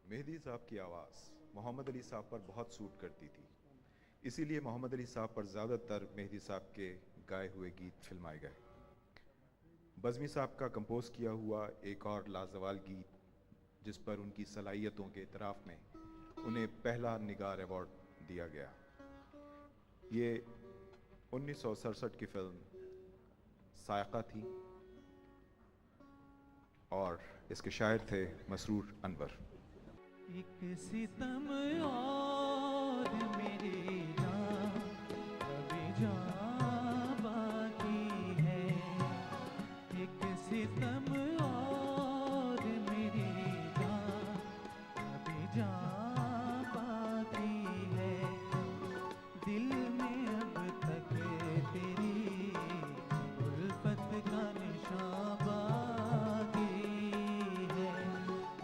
मेहदी साहब की आवाज़ मोहम्मद अली साहब पर बहुत सूट करती थी, इसीलिए मोहम्मद अली साहब पर ज़्यादातर मेहदी साहब के गाए हुए गीत फिल्माए गए। बज़मी साहब का कंपोज किया हुआ एक और लाजवाल गीत जिस पर उनकी सलाहियतों के इतराफ़ में उन्हें पहला निगार अवार्ड दिया गया, ये 1967 की फिल्म सायका थी और इसके शायर थे मसरूर अनवर। एक सितम और मेरी जान कभी जान बाकी है, एक सितम और मेरी जान कभी जान बाकी है, दिल में अब तक तेरी उल्फत का निशान बाकी है,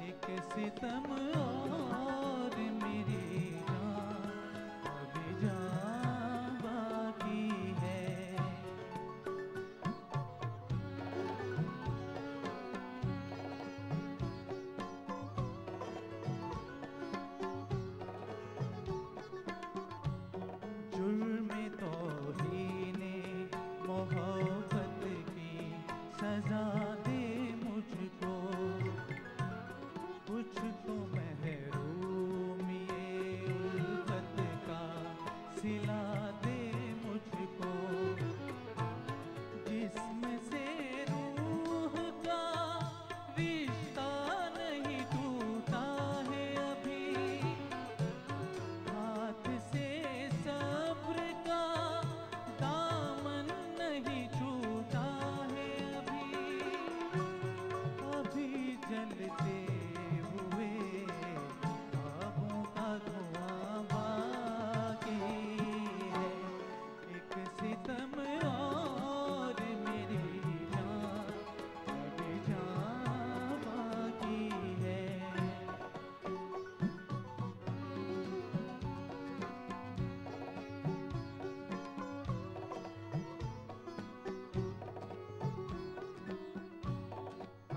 एक सितम और मेरी जान अभी जान बाकी है। जुर्म तौहीने मोहब्बत की सजा दे मुझको, कुछ तो महरूम ये उल्फत का सिला दे मुझको, जिस्म से रूह का रिश्ता नहीं टूटा है अभी, हाथ से सब्र का दामन नहीं छूटा है अभी जलते हुए ख्वाबों का धुआं बाकी है, एक सितम और मेरी जान अभी जान बाकी है।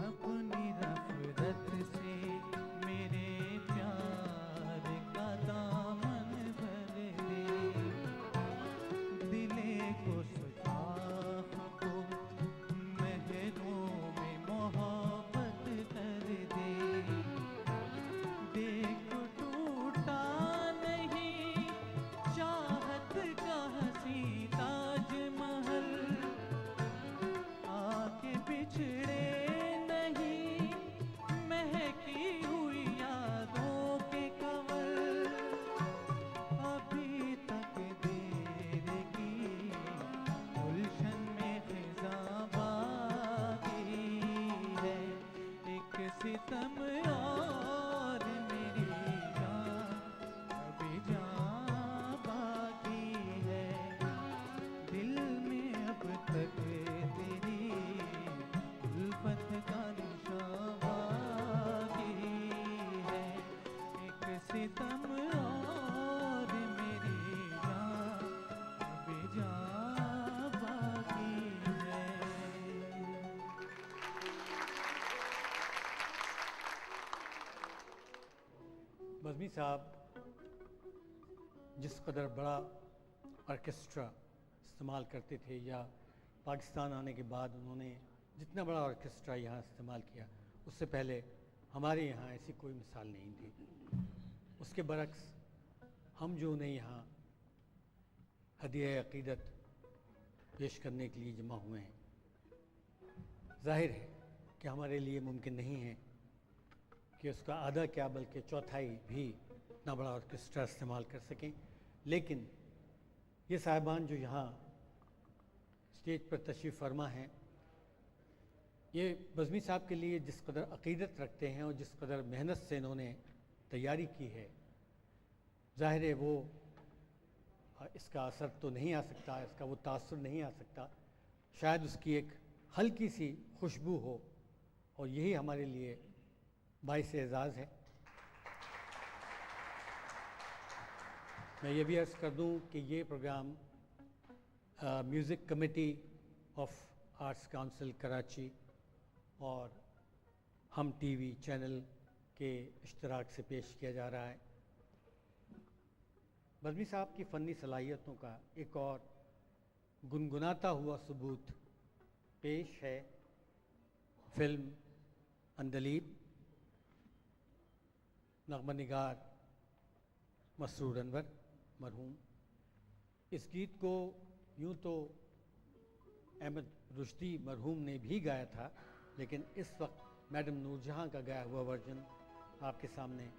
अपनी रफ़रत से मेरे प्यार का दामन भर दे, दिले को सुताह को महरों में मोहब्बत कर दे, देख टूटा नहीं चाहत का हसी ताजमहल, आके बिछड़े नहीं महकी हुई यादों के कंवल, अभी तक देर की गुलशन में खिज़ां बाकी है, एक सितम और मेरी जान अभी जान बाकी है, दिल में अब तक तेरी उल्फत का निशान बाकी है, एक सितम और मेरी जान अभी जान बाकी है। बज़मी साहब जिस कदर बड़ा ऑर्केस्ट्रा इस्तेमाल करते थे, या पाकिस्तान आने के बाद उन्होंने जितना बड़ा ऑर्केस्ट्रा यहाँ इस्तेमाल किया, उससे पहले हमारे यहाँ ऐसी कोई मिसाल नहीं थी। उसके बरक्स हम जो उन्हें यहाँ हदिया अक़ीदत पेश करने के लिए जमा हुए हैं, ज़ाहिर है कि हमारे लिए मुमकिन नहीं है कि उसका आधा क्या बल्कि चौथाई भी इतना बड़ा ऑर्केस्ट्रा इस्तेमाल कर सकें, लेकिन ये साहिबान जो यहाँ स्टेज पर तशरीफ़ फरमा हैं, ये बज़मी साहब के लिए जिस कदर अक़ीदत रखते हैं और जिस कदर मेहनत से इन्होंने तैयारी की है, ज़ाहिर है वो इसका असर तो नहीं आ सकता, इसका वो तासुर नहीं आ सकता, शायद उसकी एक हल्की सी खुशबू हो, और यही हमारे लिए बाइस एज़ाज़ है। मैं ये भी अर्ज़ कर दूं कि ये programme music committee of arts council Karachi और हम टीवी चैनल के इश्तराक से पेश किया जा रहा है। बज़मी साहब की फ़नी सलाहियतों का एक और गुनगुनाता हुआ सबूत पेश है फिल्म अंदलीब। नग़्मा निगार मसरूर अनवर मरहूम। इस गीत को यूँ तो अहमद रुश्दी मरहूम ने भी गाया था, लेकिन इस वक्त मैडम नूरजहां का गाया हुआ वर्जन आपके सामने।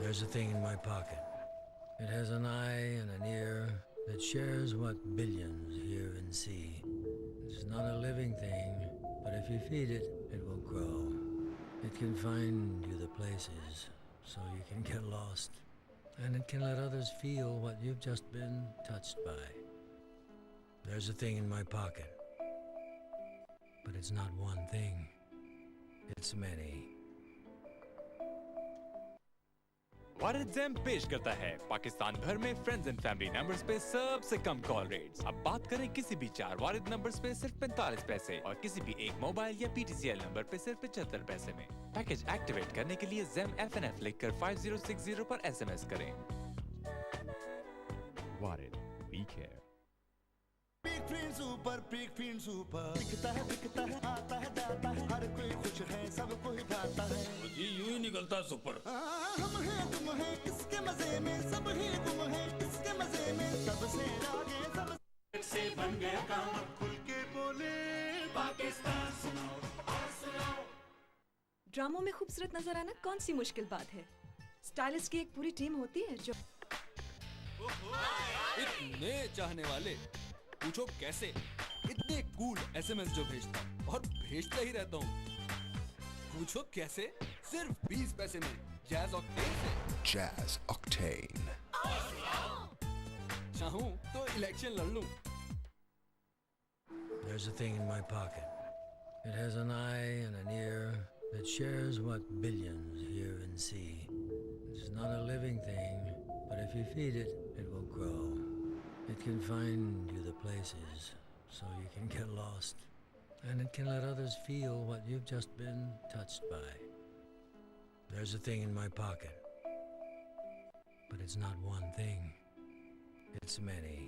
There's a thing in my pocket. It has an eye and an ear that shares what billions hear and see. It's not a living thing, but if you feed it, it will grow. It can find you the places so you can get lost. And it can let others feel what you've just been touched by. There's a thing in my pocket. But it's not one thing. It's many. वारिद ज़ैम पेश करता है पाकिस्तान भर में friends and family numbers पे सबसे कम call rates. अब बात करें किसी भी 4 वारिद नंबर्स पे सिर्फ 45 पैसे और किसी भी एक मोबाइल या PTCL नंबर पे सिर्फ 75 पैसे में। पैकेज एक्टिवेट करने के लिए ज़ैम FNF लिखकर 5060 पर SMS करें। वारिद, we care. Peak Fin super बिकता है आता है जाता है, हर कोई खुश है सबको ही भाता है। जी यूं ही निकलता सुपर। हम हैं तुम हैं किसके मजे में, सब ही गुम हैं किसके मजे में, सबसे आगे सब से बन गया काम, खुल के बोले पाकिस्तान सुनाओ और सुनाओ। ड्रामों में खूबसूरत नजर आना कौन सी मुश्किल बात है। स्टाइलिस्ट की एक पूरी टीम होती है जो इतने चाहने वाले, पूछो कैसे, इतने कूल SMS जो भेजता और भेजता ही रहता हूँ। पूछो कैसे, सिर्फ 20 पैसे में जैज़ ऑक्टेन से। Jazz octane. चाहूँ तो इलेक्शन लड़ लूँ। There's a thing in my pocket. It has an eye and an ear that shares what billions hear and see. It's not a living thing, but if you feed it, it will grow. It can find you the places so you can get lost. And it can let others feel what you've just been touched by. There's a thing in my pocket. But it's not one thing. It's many.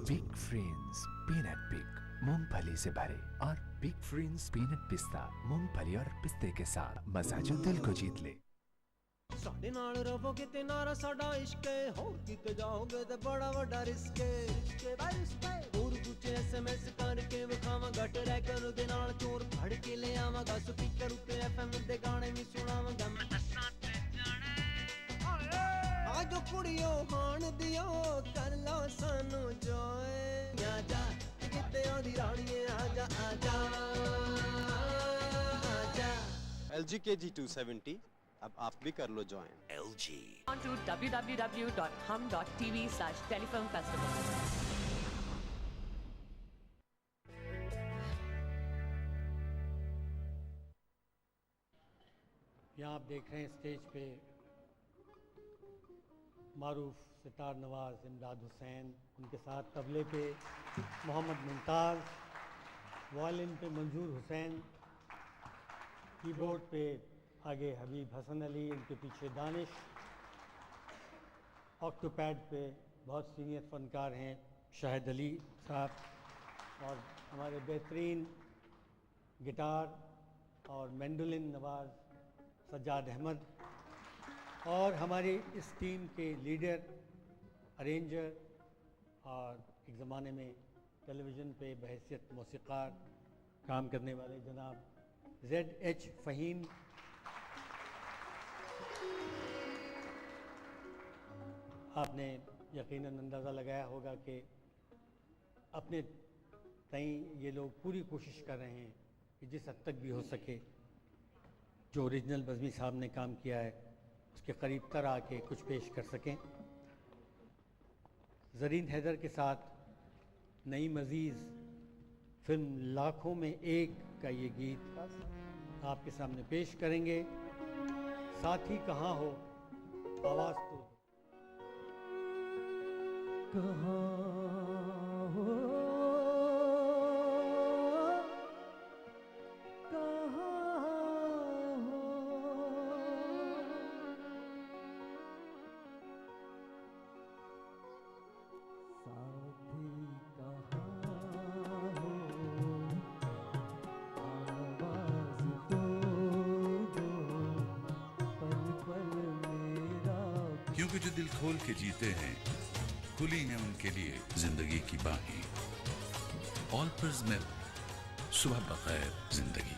Big friends peanut pick मूंगफली से भरे और big friends peanut पिस्ता मूंगफली और पिस्ते के साथ मजा जो दिल को जीत ले। साडे नाल रहोगे ते नारा साडा इश्क है, होर किते जाओगे ते बड़ा वड्डा रिस्क है। और दूजे SMS करके विखावांगा, ट्रैकर दे नाल चोर फड़ के ले आवांगा, स्पीकर उत्ते FM दे गाने भी सुनावांगा। आजो कुड़ियो हाण दियो कर लो सानू जोए, आजा किते आंदी राणीए आजा आजा आजा। LG KG 270 अब आप भी कर लो join. LG On to www.hum.tv/telefilmfestival. यहाँ आप देख रहे हैं स्टेज पे मारूफ सितार नवाज इमदाद हुसैन, उनके साथ तबले पे मोहम्मद मुमताज़, वायलिन पे मंजूर हुसैन, कीबोर्ड पे आगे हबीब हसन अली, इनके पीछे दानिश, ऑक्टोपैड पे बहुत सीनियर फ़नकार हैं शाहिद अली साहब, और हमारे बेहतरीन गिटार और मैंडोलिन नवाज सज्जाद अहमद, और हमारी इस टीम के लीडर, अरेंजर और एक ज़माने में टेलीविज़न पे बहैसियत मौसीक़ार काम करने वाले जनाब ZH फ़हीम। आपने यकीनन अंदाज़ा लगाया होगा कि अपने तई ये लोग पूरी कोशिश कर रहे हैं कि जिस हद तक भी हो सके जो ओरिजिनल बज़मी साहब ने काम किया है उसके करीब तर आके कुछ पेश कर सकें। ज़रीन हैदर के साथ नई मज़ीज़ फिल्म लाखों में एक का ये गीत आपके सामने पेश करेंगे। साथी कहाँ हो, आवाज़ तो कहाँ हो, कहाँ हो, साथी कहाँ हो, आवाज़ तो दो, पल पल मेरा क्योंकि जो दिल खोल के जीते हैं, खुली है उनके लिए जिंदगी की बाहें। ऑल्पर्स मिल्क, सुबह बखैर जिंदगी।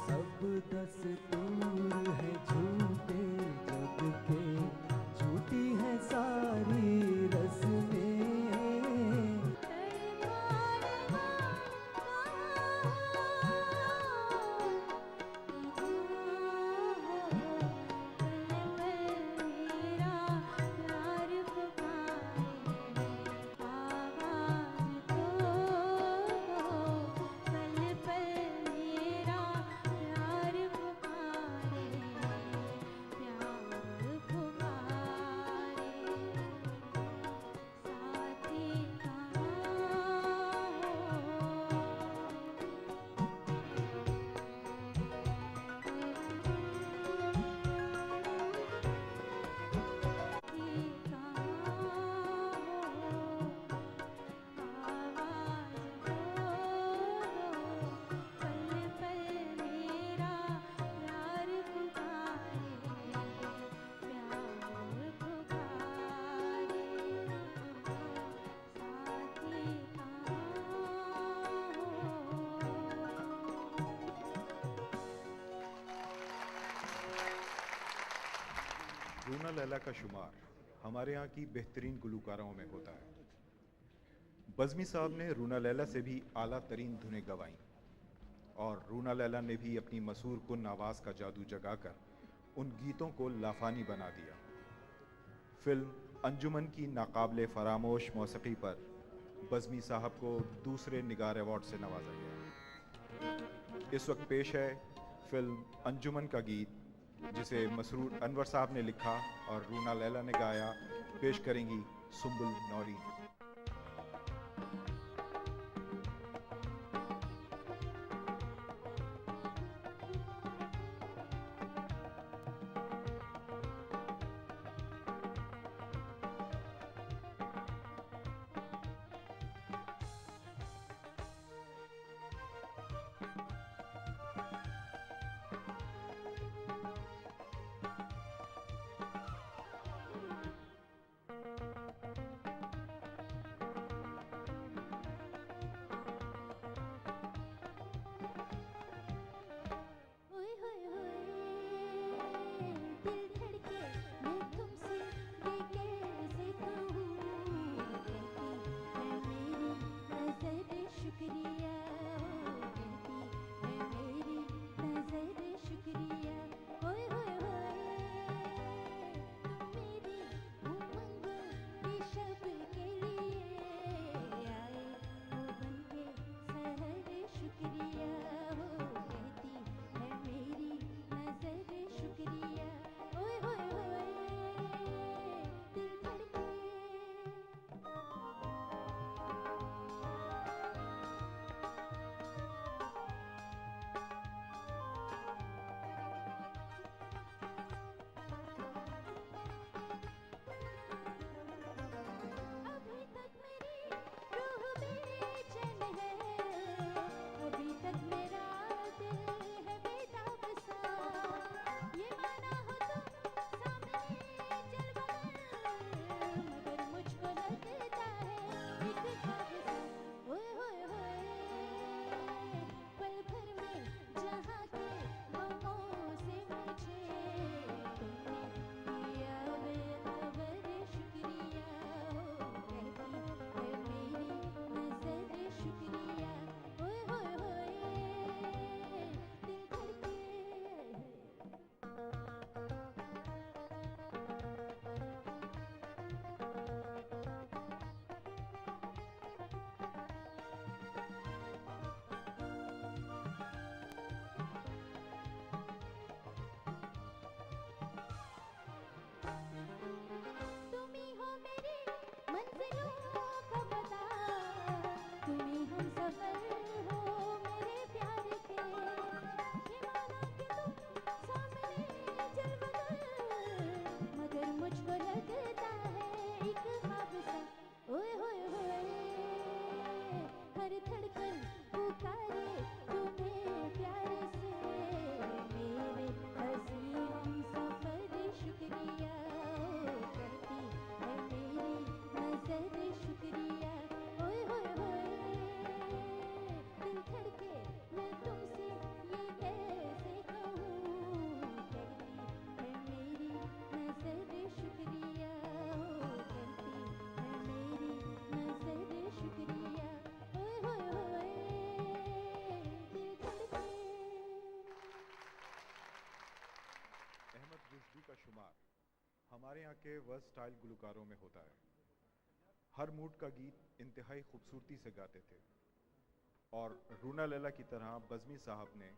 सब दस्तूर है झूठे जग के, झूठी है सारी रस्में। रूना लैला का शुमार हमारे यहाँ की बेहतरीन गुलकारों में होता है। बज़मी साहब ने रूना लैला से भी आला तरीन धुनें गवाईं और रूना लैला ने भी अपनी मसूर कुन आवाज़ का जादू जगाकर उन गीतों को लाफानी बना दिया। फिल्म अंजुमन की नाकाबिले फरामोश मौसीकी पर बज़मी साहब को दूसरे निगार अवार्ड से नवाजा गया। इस वक्त पेश है फिल्म अंजुमन का गीत, जिसे मसरूर अनवर साहब ने लिखा और रूना लैला ने गाया। पेश करेंगी सुम्बुल नौरी। के वर्सटाइल गुलकारों में होता है। हर मूड का गीत इंतहाई खूबसूरती से गाते थे और रूना लैला की तरह बज़मी साहब ने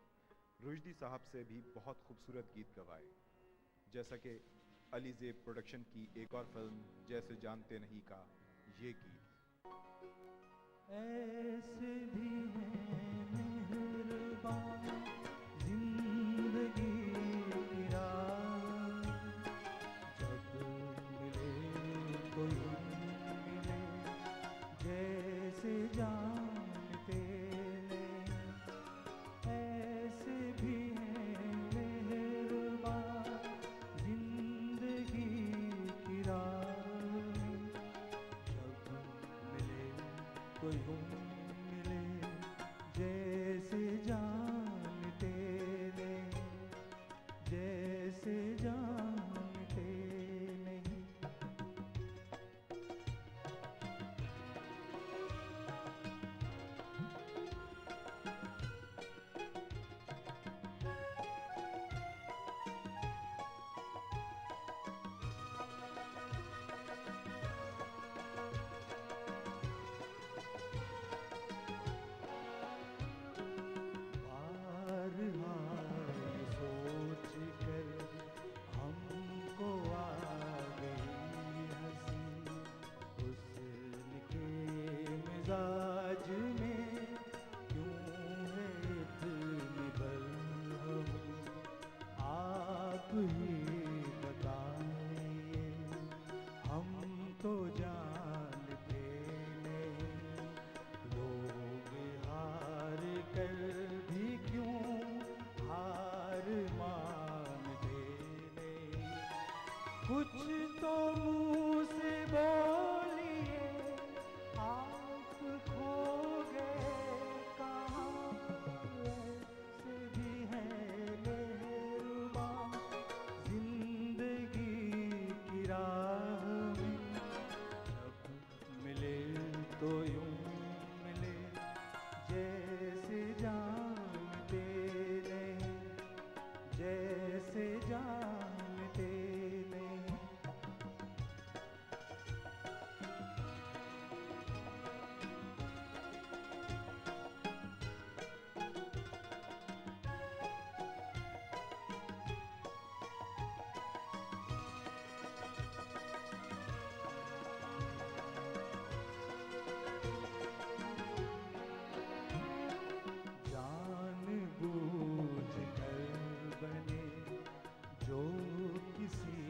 रुश्दी साहब से भी बहुत खूबसूरत गीत गवाए, जैसा कि अली ज़ेब प्रोडक्शन की एक और फिल्म जैसे जानते नहीं का ये गीत। ऐसे भी हैं मेहरबान जिंदगी की राह, जब मिले कोई मिले जैसे जानते नहीं। ऐसे भी हैं मेहरबान जिंदगी की राह, जब मिले कोई मिले जैसे जानते नहीं, जैसे जानते नहीं। बार हार सोच कर हमको आ गई हंसी, हुस्न के मिजाज में क्यों है इतनी बलहमी, आप ही बताइए। हम तो जानते नहीं, लोग हार कर भी क्यों हार मानते नहीं। कुछ तो मुंह से बोलिए, आप खो गए कहाँ। ऐसे भी हैं मेहरबान जिंदगी की राह में, जब मिले तो यूं मिले जैसे जानते नहीं, जैसे जानते नहीं। जानबूझ कर बने जो किसी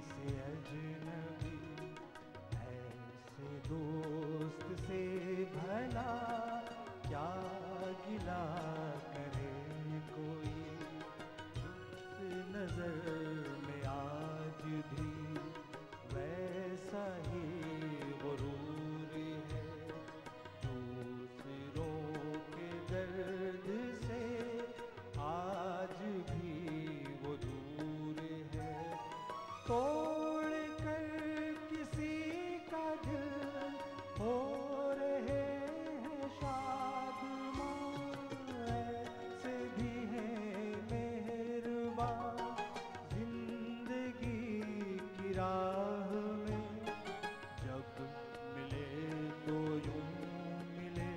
से अजनबी, ऐसे दोस्त से भला क्या गिला करे कोई। उस नजर में आज भी वैसा ही गुरूर है, दूसरों के दर्द से आज भी वो दूर है। तोड़ कर किसी का दिल हो रहे हैं शादमां, ऐसे भी हैं मेहरबान जिंदगी की राह में, जब मिले तो यूं मिले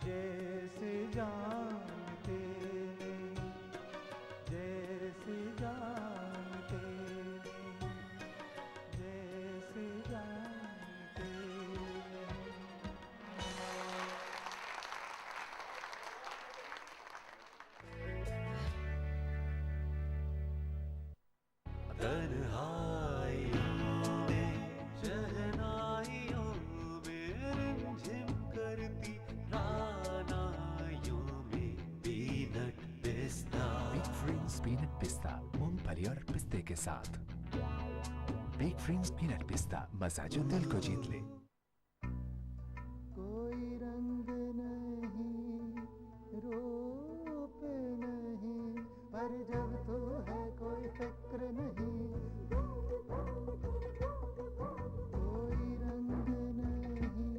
जैसे जानते नहीं, जैसे जानते नहीं, जैसे जानते नहीं। तन्हाइयों में शहनाइयों में रिमझिम करती रानाइयों में पीनट पिस्ता। बिग फ्रीन्स पीनट पिस्ता मूंगफली और पिस्ते के साथ। बिग फ्रीन्स पीनट पिस्ता, मजा जो दिल को जीत ले। कोई रंग नहीं, रूप नहीं, पर जब तू है कोई फिक्र नहीं। कोई रंग नहीं,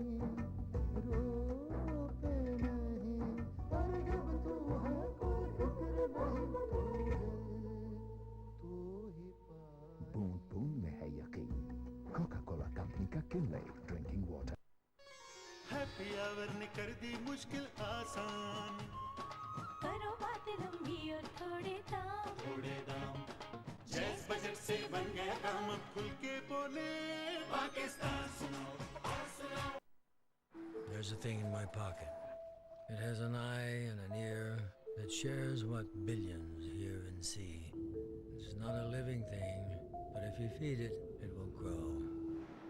रूप नहीं, पर जब तू है कोई फिक्र नहीं। तू ही पार बूंद बूंद में है यकीन, का Kinley drinking water. Happy hour ने कर दी मुश्किल आसान। करो बात लंबी और थोड़े दाम। जैस बजट से बन गया काम, अब खुल के बोले पाकिस्तान सुनाओ। There's a thing in my pocket. It has an eye and an ear that shares what billions hear and see. It's not a living thing, but if you feed it, it will grow.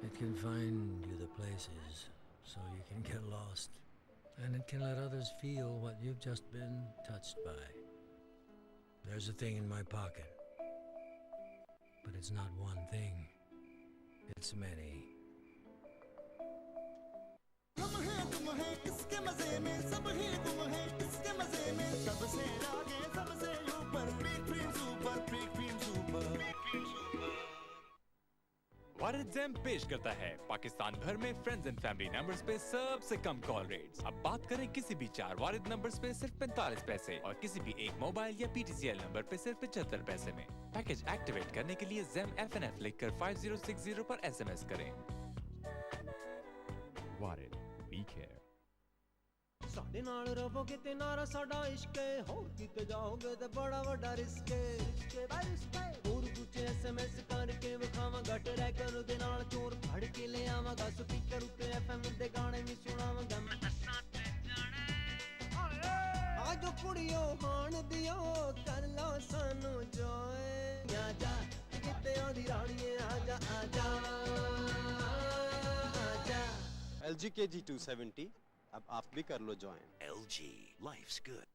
It can find you the places so you can get lost. And it can let others feel what you've just been touched by. There's a thing in my pocket. But it's not one thing. It's many. हम हैं तुम हैं किसके मजे में, सब ही तुम हैं किसके मजे में, सबसे आगे सबसे ऊपर बिग फ्रीन सुपर, बिग फ्रीन सुपर। वारिद जैम पेश करता है पाकिस्तान भर में फ्रेंड्स एंड फैमिली नंबर्स पे सबसे कम कॉल रेट्स। अब बात करें किसी भी 4 वारिद नंबर्स पे सिर्फ 45 पैसे और किसी भी एक मोबाइल या PTCL नंबर पे सिर्फ 75 पैसे में। पैकेज एक्टिवेट करने के लिए ZEM FNF लिखकर 5060 पर SMS करें। वारिद, बी केयर। ਸਾਡੇ ਨਾਲ ਰਹੋਗੇ ਤੇ ਨਾਰਾ ਸਾਡਾ ਇਸ਼ਕ ਹੈ, ਹੋਰ ਕਿਤੇ ਜਾਓਗੇ ਤੇ ਬੜਾ ਵੱਡਾ ਰਿਸਕ ਹੈ। ਹੋਰ ਦੂਜੇ SMS ਕਰਕੇ ਵਿਖਾਵਾਂਗਾ ਟਰੈਕਰ ਦੇ ਨਾਲ ਚੋਰ ਫੜ ਕੇ ਲੈ ਆਵਾਂਗਾ, ਸਪੀਕਰ ਉੱਤੇ FM ਦੇ ਗਾਣੇ ਵੀ ਸੁਣਾਵਾਂਗਾ ਮੈਂ ਦੱਸਾਂ ਤੇ ਜਾਣੇ। ਆਜੋ ਕੁੜੀਓ ਹਾਣ ਦਿਓ ਕਰ ਲਓ ਸਾਨੂੰ ਜੋਏ, ਆਜਾ ਕਿਤੇ ਆਉਂਦੀ ਰਾਣੀਏ ਆਜਾ ਆਜਾ ਆਜਾ। LG KG 270, अब आप भी कर लो join. LG, life's good.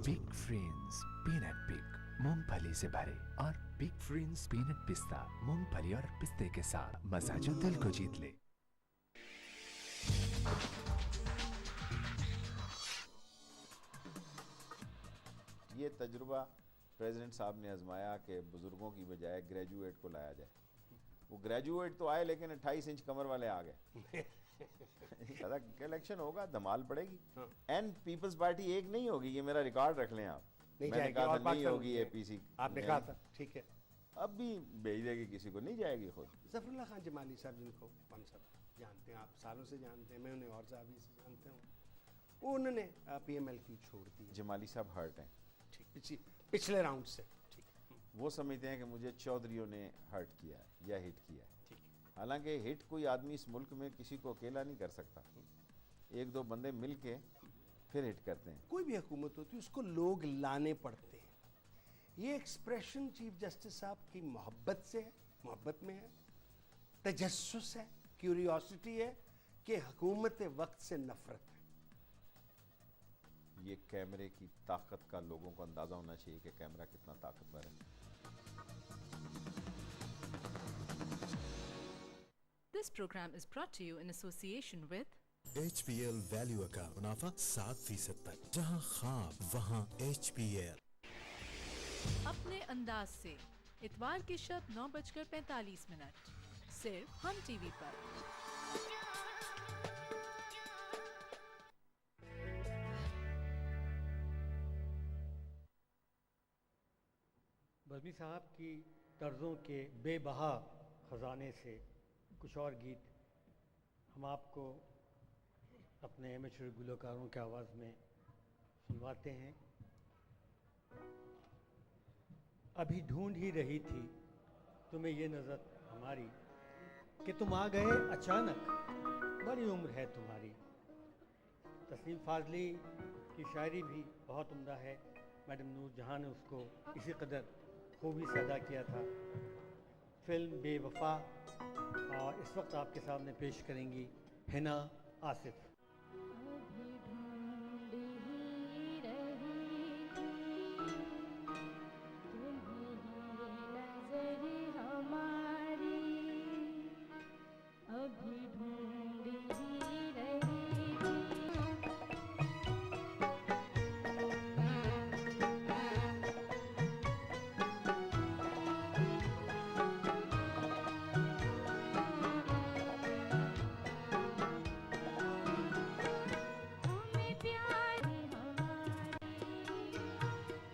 Big friends peanut pick मूंगफली से भरे और बिग फ्रेंड्स पीनट पिस्ता मूंगफली और पिस्ते के साथ मजा जो दिल को जीत ले। ये तजुर्बा प्रेसिडेंट साहब ने आजमाया कि बुजुर्गों की बजाय ग्रेजुएट को लाया जाए। वो ग्रेजुएट तो आए लेकिन 28 इंच कमर वाले आ गए। दादा इलेक्शन होगा, धमाल पड़ेगी। एंड पीपल्स पार्टी एक नहीं होगी, ये मेरा रिकॉर्ड रख लें आप। मैंने कहा था नहीं होगी APC, आपने कहा था, ठीक है। अब भी भेज देगी किसी को, नहीं जाएगी खुद। ज़फ़रुल्लाह खान जमाली साहब, जिनको हम सब जानते हैं, आप सालों से जानते हैं, मैं उन्हें और ज़्यादा से जानता हूँ, उन्होंने PMLQ छोड़ दी। जमाली साहब हर्ट हैं, ठीक, पिछले राउंड से। ठीक, वो समझते हैं कि मुझे चौधरियों ने हर्ट किया या हिट किया। हालांकि हिट कोई आदमी इस मुल्क में किसी को अकेला नहीं कर सकता, एक दो बंदे मिल के फिर हिट करते हैं। कोई भी हुकूमत होती है उसको लोग लाने पड़ते हैं। ये एक्सप्रेशन चीफ जस्टिस साहब की मोहब्बत से है, मोहब्बत में है, तजस्सुस है, क्यूरियोसिटी है कि हुकूमत वक्त से नफरत है। ये कैमरे की ताकत का लोगों को अंदाजा होना चाहिए कि कैमरा कितना ताकतवर है। This program is brought to you in association with HPL value का मुनाफा 7% तक, जहां ख्वाब वहां HPL। अपने अंदाज से इतवार की शब 9:45 सिर्फ हम टीवी पर। बज़मी साहब की तर्ज़ों के बेबहा ख़जाने से कुछ और गीत हम आपको अपने एमेचर गुलकारों की आवाज़ में सुनवाते हैं। अभी ढूंढ ही रही थी तुम्हें ये नज़र हमारी कि तुम आ गए अचानक, बड़ी उम्र है तुम्हारी। तस्नीम फाजली की शायरी भी बहुत उम्दा है। मैडम नूरजहां ने उसको इसी कदर खूबी से अदा किया था। फिल्म बेवफा और इस वक्त आपके सामने पेश करेंगी हिना आसिफ।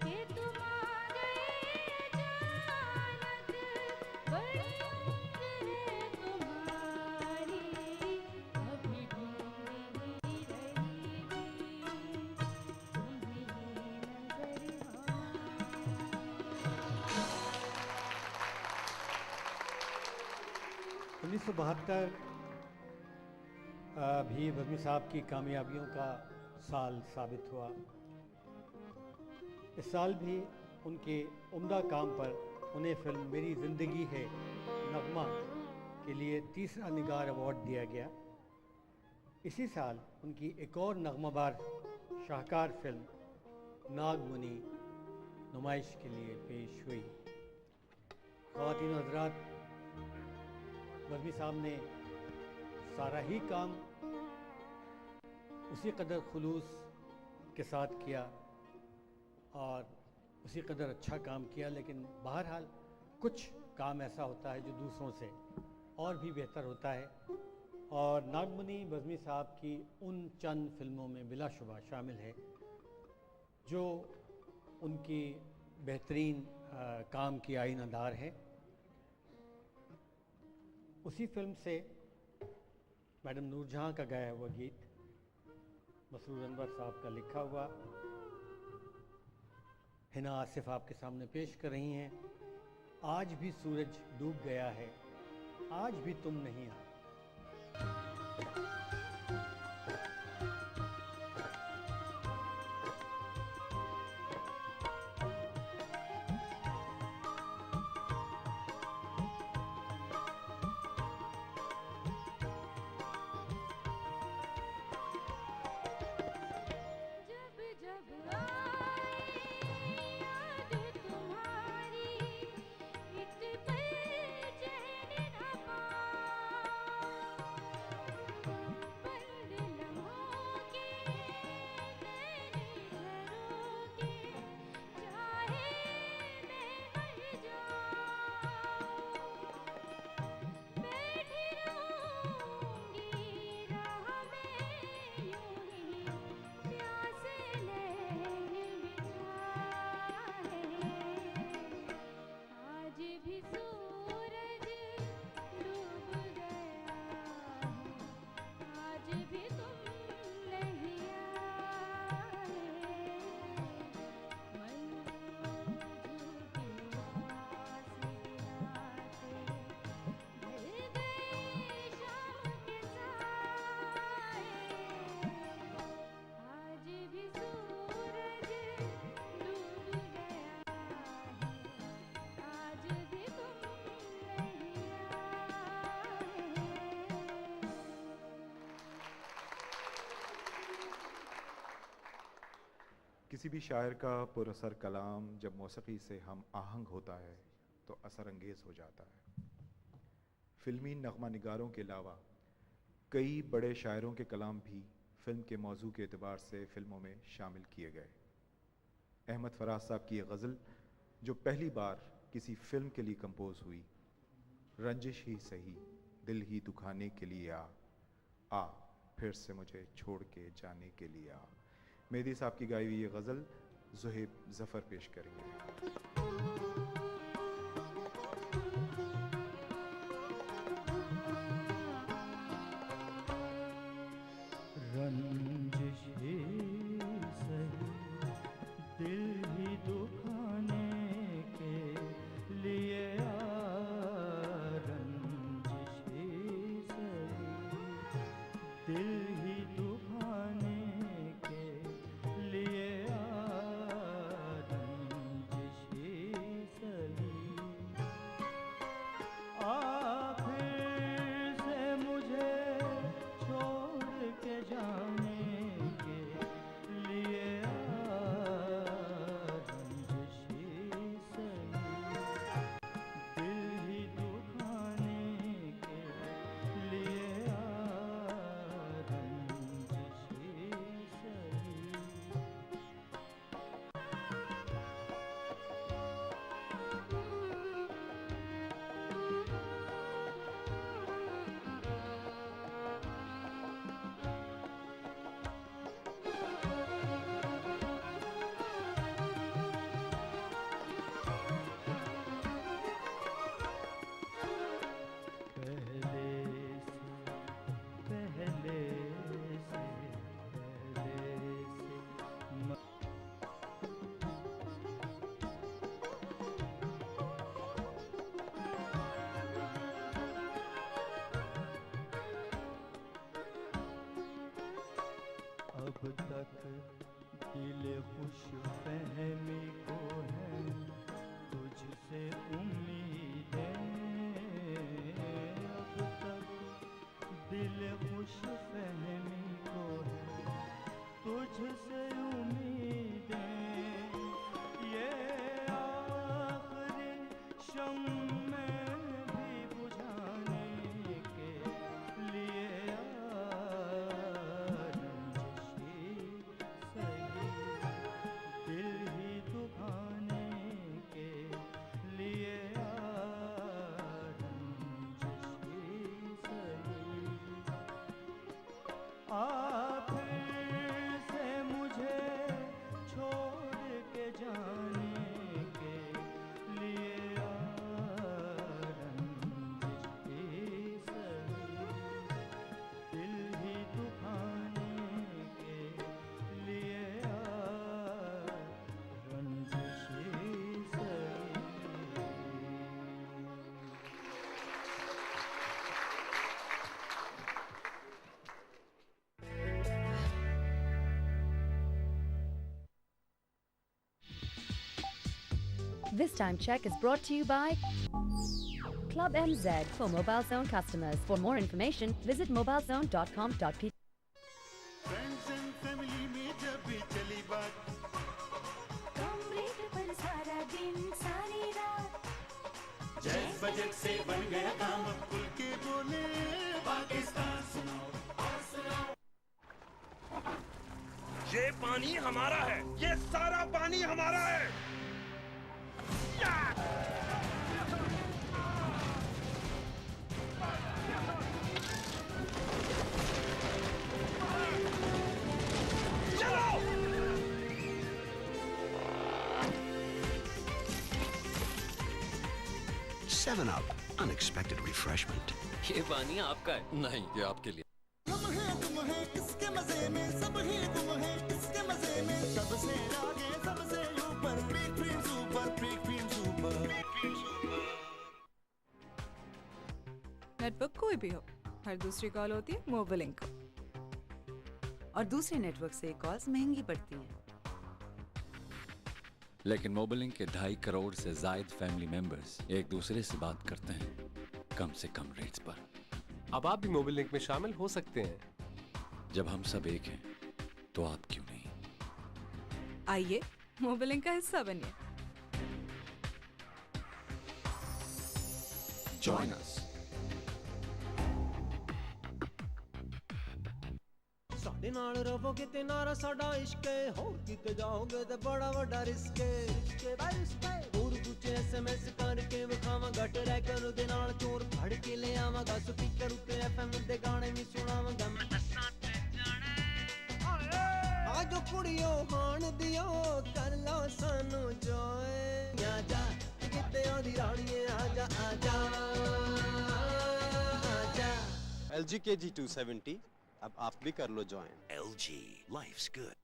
के 1972 भी बज़मी साहब की कामयाबियों का साल साबित हुआ। इस साल भी उनके उम्दा काम पर उन्हें फिल्म मेरी ज़िंदगी है नगमा के लिए तीसरा निगार अवार्ड दिया गया। इसी साल उनकी एक और नगमाबार शाहकार फिल्म नागमुनि नुमाइश के लिए पेश हुई। ख़वातीन हज़रात, बज़मी साहब ने सारा ही काम उसी कदर खुलूस के साथ किया और उसी कदर अच्छा काम किया, लेकिन बहरहाल कुछ काम ऐसा होता है जो दूसरों से और भी बेहतर होता है, और नागमुनि बज़मी साहब की उन चंद फिल्मों में बिलाशुबा शामिल है जो उनकी बेहतरीन काम की आईनादार है। उसी फिल्म से मैडम नूरजहां का गाया हुआ गीत मसरूर अनवर साहब का लिखा हुआ हिना आसिफ आपके सामने पेश कर रही हैं। आज भी सूरज डूब गया है, आज भी तुम नहीं आए। किसी भी शायर का पुरअसर कलाम जब मौसीकी से हम आहंग होता है तो असर अंगेज़ हो जाता है। फिल्मी नगमा निगारों के अलावा कई बड़े शायरों के कलाम भी फिल्म के मौजू के एतबार से फिल्मों में शामिल किए गए। अहमद फराज साहब की ये गज़ल जो पहली बार किसी फिल्म के लिए कंपोज हुई, रंजिश ही सही दिल ही दुखाने के लिए आ फिर से मुझे छोड़ के जाने के लिए आ, मेहदी साहब की गाई हुई ये गज़ल ज़ुहैब ज़फ़र पेश करेंगे। रंजिश ही सही दिल ही दुखाने के लिए रंजिश ही सही दिल ही दुखाने के लिए रंजिश ही अब तक दिल खुश फहमी को है तुझसे उम्मीदें, अब तक दिल खुश फहमी को है तुझसे उम्मीदें, ये आखिरी शम्मे भी बुझाने के लिए रंजिशी सही, दिल ही दुखाने के लिए रंजिशी सही, आखिर से मुझे छोड़ के जाने के लिए रंजिशी सही, दिल ही दुखाने के लिए रंजिशी सही। This time check is brought to you by Club MZ for Mobile Zone customers. For more information, visit mobilezone.com.pt. Friends and family में जब भी चली बात, कम रेट पर सारा दिन सारी रात, जैस बजट से बन गया काम, अब खुल के बोले पाकिस्तान सुनाओ और सुनाओ। ये पानी हमारा है, ये सारा पानी हमारा है। चलो! 7-Up, unexpected refreshment. ये पानी आपका है? नहीं, ये आपके लिए। हम हैं तुम हैं किसके मजे में, सब ही गुम हैं किसके मजे में, सबसे आगे सबसे ऊपर, big cream super, big cream super. Network कोई भी हो, हर दूसरी कॉल होती है मोबाइलिंक को, और दूसरे नेटवर्क से कॉल्स महंगी पड़ती हैं। लेकिन मोबाइलिंक के 2.5 करोड़ से जायद फैमिली मेंबर्स एक दूसरे से बात करते हैं कम से कम रेट्स पर। अब आप भी मोबाइलिंक में शामिल हो सकते हैं। जब हम सब एक हैं तो आप क्यों नहीं? आइए मोबाइलिंक का हिस्सा बनिए। Join us. साडे नाल रहोगे ते नारा साडा इश्क है, होर किते जाओगे ते बड़ा वड्डा रिस्क है। रिस्क भाई रिस्क है, दूर दूचे SMS करके विखावांगा ट्रैकर दे नाल चोर फड़ के ले आवांगा, स्पीकर उत्ते FM दे गाने भी सुनावांगा। मैं दस्सां ते जाने आजो कुड़ियो हाण दियो कर लो सानू जोए, आजा किते आंदी राणीए आजा आजा आजा। LG KG 270, अब आप भी कर लो join. LG, life's good.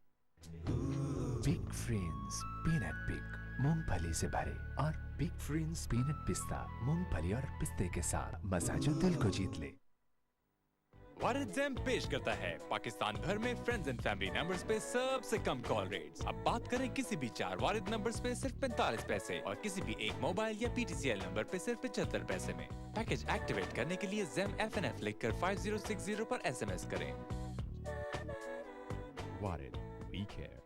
Big friends peanut pick मूंगफली से भरे और बिग फ्रेंड्स पीनट पिस्ता मूंगफली और पिस्ते के साथ मजा जो दिल को जीत ले। वारिद जैम पेश करता है पाकिस्तान भर में फ्रेंड्स एंड फैमिली नंबर्स पे सबसे कम कॉल रेट्स। अब बात करें किसी भी 4 वारिद नंबर्स पे सिर्फ 45 पैसे और किसी भी एक मोबाइल या PTCL नंबर पे सिर्फ 75 पैसे में। पैकेज एक्टिवेट करने के लिए ज़ेम FNF लिखकर 5060 पर SMS करें। वारिद, we care.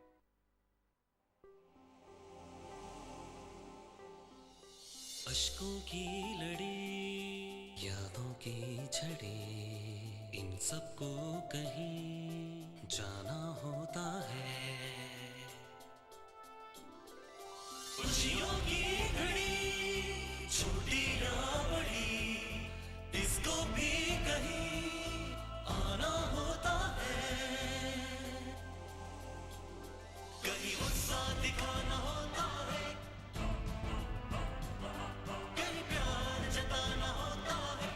अश्कों की लड़ी, यादों की झड़ी, इन सबको कहीं जाना होता है। खुशियों की घड़ी छोटी या बड़ी, इसको भी कहीं आना होता है। कहीं गुस्सा दिखाना होता है, कहीं प्यार जताना होता है।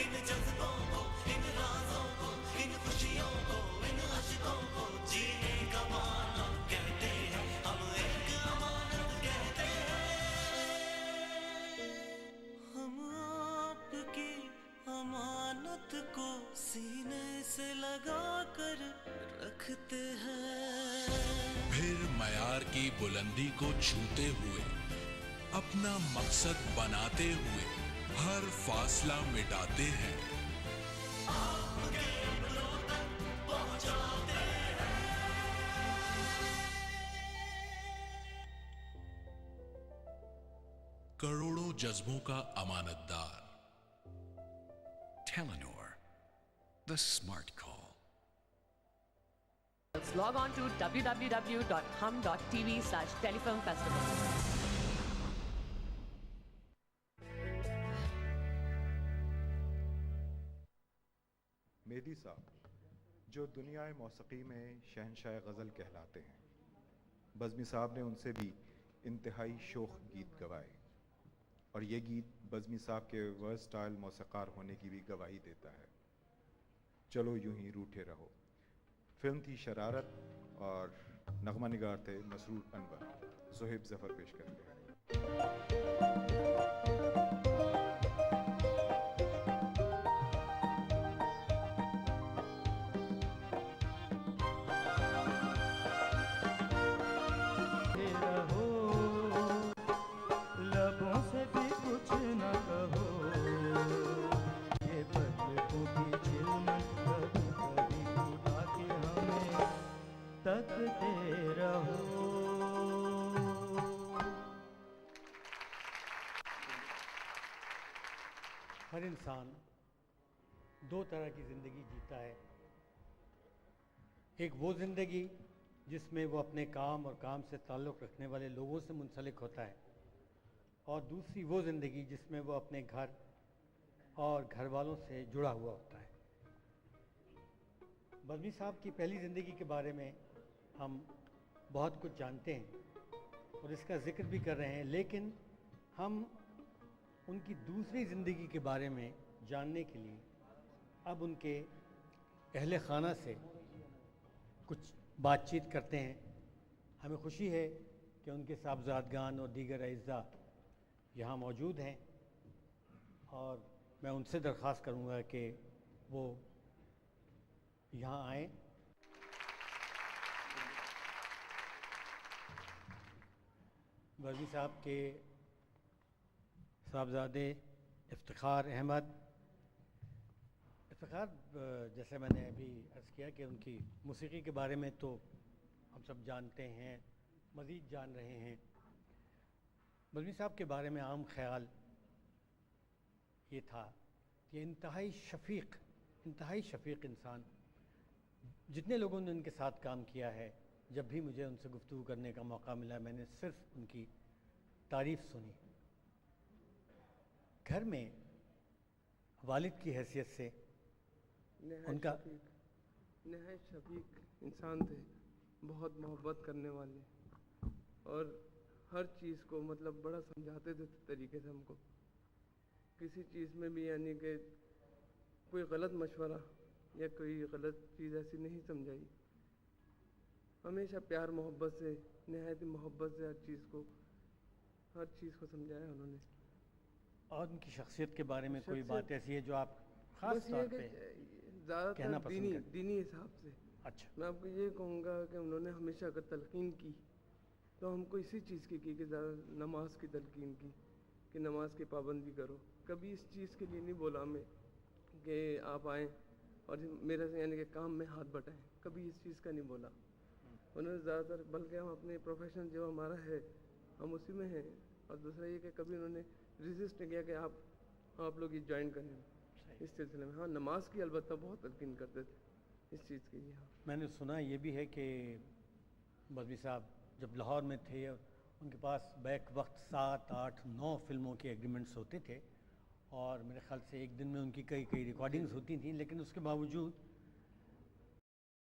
इन जज्बों को, इन राजों को, इन खुशियों को, इन अश्कों को जीने का माना कहते हैं, हम एक अमानत कहते हैं। हम आपकी अमानत खुद को सीने से लगा कर रखते हैं। फिर मयार की बुलंदी को छूते हुए, अपना मकसद बनाते हुए हर फासला मिटाते हैं। आपके दिलों तक पहुंचाते हैं। करोड़ों जज्बों का अमानतदार। Telenor, the smart call. Log on to www.hum.tv/telefilmfestival. Mehdi साहब, जो दुनियाए मौसीकी में शहनशाह गज़ल कहलाते हैं, बज़मी साहब ने उनसे भी इंतहाई शोख गीत गवाए और ये गीत बज़मी साहब के वर्सटाइल मौसीकार होने की भी गवाही देता है। चलो यूं ही रूठे रहो फिल्म थी शरारत और नगमा निगार थे मसरूर अनवर। ज़ोहेब ज़फ़र पेश करते हैं। हर इंसान दो तरह की ज़िंदगी जीता है। एक वो ज़िंदगी जिसमें वो अपने काम और काम से ताल्लुक़ रखने वाले लोगों से मुंसलिक होता है, और दूसरी वो ज़िंदगी जिसमें वो अपने घर और घर वालों से जुड़ा हुआ होता है। बज़मी साहब की पहली ज़िंदगी के बारे में हम बहुत कुछ जानते हैं और इसका ज़िक्र भी कर रहे हैं, लेकिन हम उनकी दूसरी ज़िंदगी के बारे में जानने के लिए अब उनके अहले खाना से कुछ बातचीत करते हैं। हमें खुशी है कि उनके साहबजादगान और दीगर अज़्ज़ा यहाँ मौजूद हैं और मैं उनसे दरख्वास्त करूँगा कि वो यहाँ आएँ। बज़मी साहब के साहबजादे इफ्तिखार अहमद। इफ्तिखार, जैसे मैंने अभी अर्ज़ किया कि उनकी मौसीकी के बारे में तो हम सब जानते हैं, मज़ीद जान रहे हैं। बज़मी साहब के बारे में आम ख्याल ये था कि इंतहाई शफ़ीक़ इंसान। जितने लोगों ने उनके साथ काम किया है, जब भी मुझे उनसे गुफ्तगू करने का मौका मिला, मैंने सिर्फ़ उनकी तारीफ़ सुनी। घर में वालिद की हैसियत से उनका नहायत शफीक इंसान थे, बहुत मोहब्बत करने वाले और हर चीज़ को मतलब बड़ा समझाते थे तरीके से हमको। किसी चीज़ में भी यानी कि कोई गलत मशवरा या कोई गलत चीज़ ऐसी नहीं समझाई। हमेशा प्यार मोहब्बत से, नहायत मोहब्बत से हर चीज़ को समझाया उन्होंने। और उनकी शख्सियत के बारे में कोई बात ऐसी है जो आप ख़ास तौर पे कहना पसंद करते? दीनी हिसाब से। अच्छा, मैं आपको ये कहूँगा कि उन्होंने हमेशा अगर तलकीन की तो हमको इसी चीज़ की कि ज़्यादा नमाज की तलकीन की कि नमाज की पाबंदी करो। कभी इस चीज़ के लिए नहीं बोला हमें कि आप आएँ और मेरे से यानी कि काम में हाथ बटाएं, कभी इस चीज़ का नहीं बोला उन्होंने ज़्यादातर। बल्कि हम अपने प्रोफेशन जो हमारा है हम उसी में हैं। और दूसरा ये कि कभी उन्होंने रेजिस्ट नहीं किया कि आप लोग ये ज्वाइन करें इस सिलसिले में। हाँ, नमाज की अलबत्ता बहुत तलकीन करते थे इस चीज़ की। हाँ, मैंने सुना ये भी है कि बज़मी साहब जब लाहौर में थे उनके पास बैक वक्त 7, 8, 9 फिल्मों के एग्रीमेंट्स होते थे और मेरे ख्याल से एक दिन में उनकी कई रिकॉर्डिंग्स होती थी, लेकिन उसके बावजूद